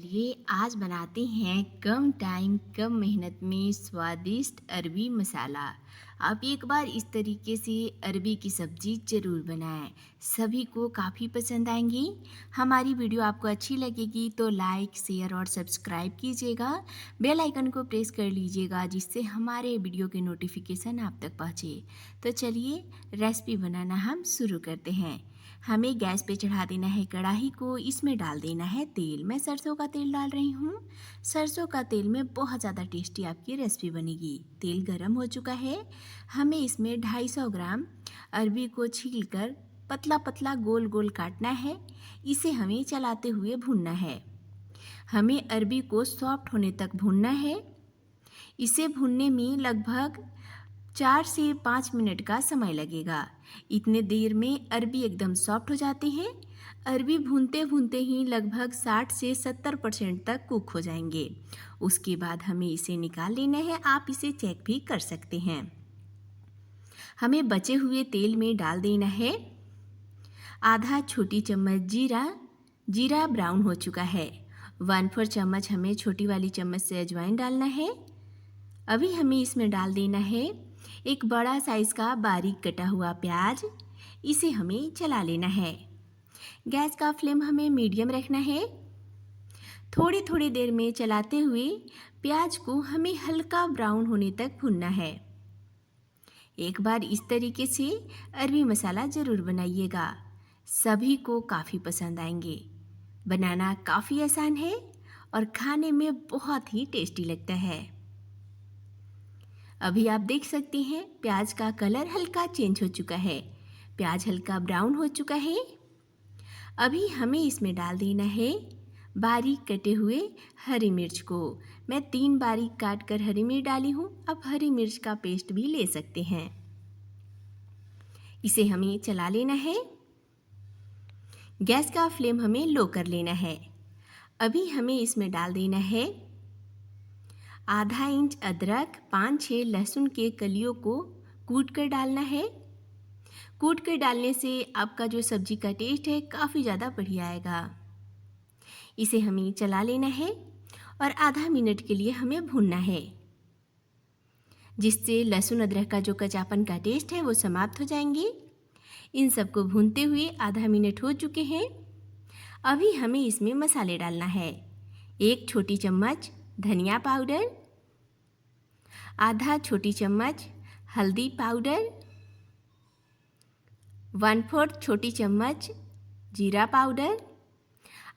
चलिए आज बनाते हैं कम टाइम कम मेहनत में स्वादिष्ट अरबी मसाला। आप एक बार इस तरीके से अरबी की सब्ज़ी ज़रूर बनाएं, सभी को काफ़ी पसंद आएंगी। हमारी वीडियो आपको अच्छी लगेगी तो लाइक शेयर और सब्सक्राइब कीजिएगा। बेल आइकन को प्रेस कर लीजिएगा जिससे हमारे वीडियो के नोटिफिकेशन आप तक पहुँचे। तो चलिए रेसिपी बनाना हम शुरू करते हैं। हमें गैस पे चढ़ा देना है कढ़ाई को, इसमें डाल देना है तेल। मैं सरसों का तेल डाल रही हूँ। सरसों का तेल में बहुत ज़्यादा टेस्टी आपकी रेसिपी बनेगी। तेल गरम हो चुका है। हमें इसमें 250 ग्राम अरबी को छीलकर पतला पतला गोल गोल काटना है। इसे हमें चलाते हुए भूनना है। हमें अरबी को सॉफ्ट होने तक भूनना है। इसे भूनने में लगभग 4 से 5 मिनट का समय लगेगा। इतने देर में अरबी एकदम सॉफ्ट हो जाती है। अरबी भूनते भूनते ही लगभग 60 से 70% तक कुक हो जाएंगे। उसके बाद हमें इसे निकाल लेना है। आप इसे चेक भी कर सकते हैं। हमें बचे हुए तेल में डाल देना है आधा छोटी चम्मच जीरा। जीरा ब्राउन हो चुका है। 1/4 चम्मच हमें छोटी वाली चम्मच से अजवाइन डालना है। अभी हमें इसमें डाल देना है एक बड़ा साइज़ का बारीक कटा हुआ प्याज। इसे हमें चला लेना है। गैस का फ्लेम हमें मीडियम रखना है। थोड़ी थोड़ी देर में चलाते हुए प्याज को हमें हल्का ब्राउन होने तक भूनना है। एक बार इस तरीके से अरबी मसाला ज़रूर बनाइएगा, सभी को काफ़ी पसंद आएंगे। बनाना काफ़ी आसान है और खाने में बहुत ही टेस्टी लगता है। अभी आप देख सकते हैं प्याज का कलर हल्का चेंज हो चुका है। प्याज हल्का ब्राउन हो चुका है। अभी हमें इसमें डाल देना है बारीक कटे हुए हरी मिर्च को। मैं 3 बारीक काट कर हरी मिर्च डाली हूँ। आप हरी मिर्च का पेस्ट भी ले सकते हैं। इसे हमें चला लेना है। गैस का फ्लेम हमें लो कर लेना है। अभी हमें इसमें डाल देना है आधा इंच अदरक, 5-6 लहसुन के कलियों को कूट कर डालना है। कूट कर डालने से आपका जो सब्जी का टेस्ट है काफ़ी ज़्यादा बढ़िया आएगा। इसे हमें चला लेना है और आधा मिनट के लिए हमें भूनना है, जिससे लहसुन अदरक का जो कच्चापन का टेस्ट है वो समाप्त हो जाएंगे। इन सबको भूनते हुए आधा मिनट हो चुके हैं। अभी हमें इसमें मसाले डालना है। 1 छोटी चम्मच धनिया पाउडर, आधा छोटी चम्मच हल्दी पाउडर, 1/4 छोटी चम्मच जीरा पाउडर,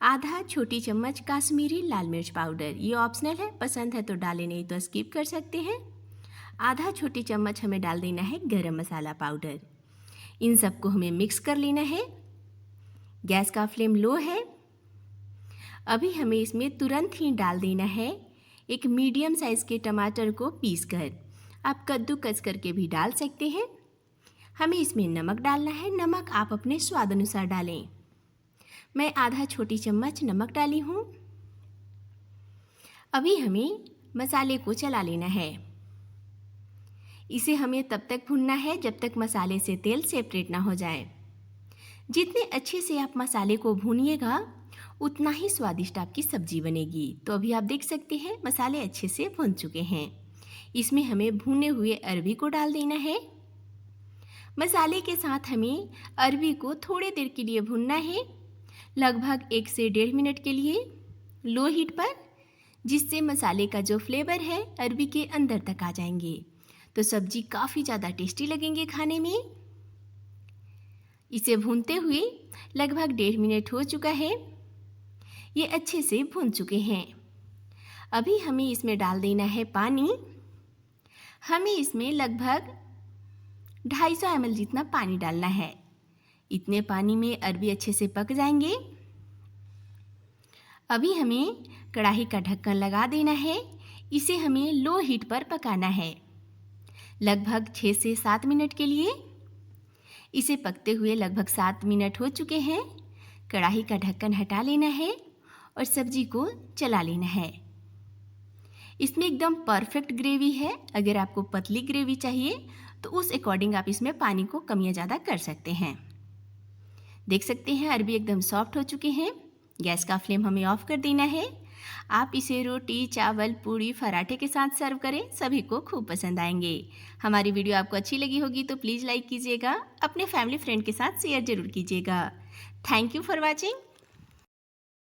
आधा छोटी चम्मच काश्मीरी लाल मिर्च पाउडर। ये ऑप्शनल है, पसंद है तो डालें, नहीं तो स्किप कर सकते हैं। आधा छोटी चम्मच हमें डाल देना है गरम मसाला पाउडर। इन सबको हमें मिक्स कर लेना है। गैस का फ्लेम लो है। अभी हमें इसमें तुरंत ही डाल देना है एक मीडियम साइज़ के टमाटर को पीस कर। आप कद्दूकस करके भी डाल सकते हैं। हमें इसमें नमक डालना है। नमक आप अपने स्वाद अनुसार डालें। मैं आधा छोटी चम्मच नमक डाली हूँ। अभी हमें मसाले को चला लेना है। इसे हमें तब तक भूनना है जब तक मसाले से तेल सेपरेट ना हो जाए। जितने अच्छे से आप मसाले को भूनिएगा उतना ही स्वादिष्ट आपकी सब्जी बनेगी। तो अभी आप देख सकते हैं मसाले अच्छे से भून चुके हैं। इसमें हमें भुने हुए अरबी को डाल देना है। मसाले के साथ हमें अरबी को थोड़ी देर के लिए भूनना है, लगभग 1 से 1.5 मिनट के लिए लो हीट पर, जिससे मसाले का जो फ्लेवर है अरबी के अंदर तक आ जाएंगे। तो सब्जी काफ़ी ज़्यादा टेस्टी लगेंगे खाने में। इसे भूनते हुए लगभग 1.5 मिनट हो चुका है। ये अच्छे से भून चुके हैं। अभी हमें इसमें डाल देना है पानी। हमें इसमें लगभग 250 ml जितना पानी डालना है। इतने पानी में अरबी अच्छे से पक जाएंगे। अभी हमें कढ़ाई का ढक्कन लगा देना है। इसे हमें लो हीट पर पकाना है, लगभग 6 से 7 मिनट के लिए। इसे पकते हुए लगभग 7 मिनट हो चुके हैं। कढ़ाई का ढक्कन हटा लेना है और सब्जी को चला लेना है। इसमें एकदम परफेक्ट ग्रेवी है। अगर आपको पतली ग्रेवी चाहिए तो उस अकॉर्डिंग आप इसमें पानी को कम या ज़्यादा कर सकते हैं। देख सकते हैं अरबी एकदम सॉफ्ट हो चुके हैं। गैस का फ्लेम हमें ऑफ कर देना है। आप इसे रोटी, चावल, पूड़ी, पराठे के साथ सर्व करें, सभी को खूब पसंद आएंगे। हमारी वीडियो आपको अच्छी लगी होगी तो प्लीज़ लाइक कीजिएगा, अपने फैमिली फ्रेंड के साथ शेयर ज़रूर कीजिएगा। Thank you for watching.